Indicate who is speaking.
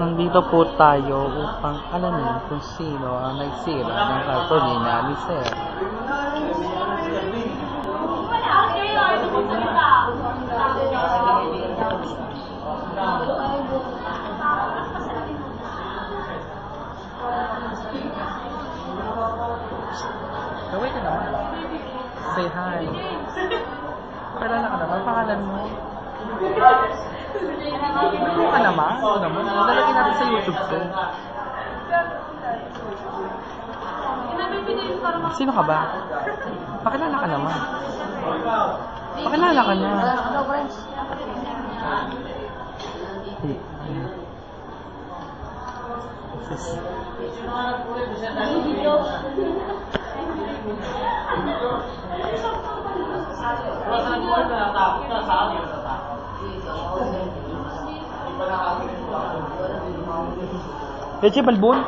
Speaker 1: Nandito po tayo upang alamin kung sino ang nagsira ng kartolina ni Sir. Gawin ka naman. Say hi. Pakilala ka naman. Pangalan mo. Ano ka naman? Ano naman? Lalagyan natin sa YouTube ko. Sino ka ba? Pakilala ka naman. Pakilala ka na. Leche Balbon?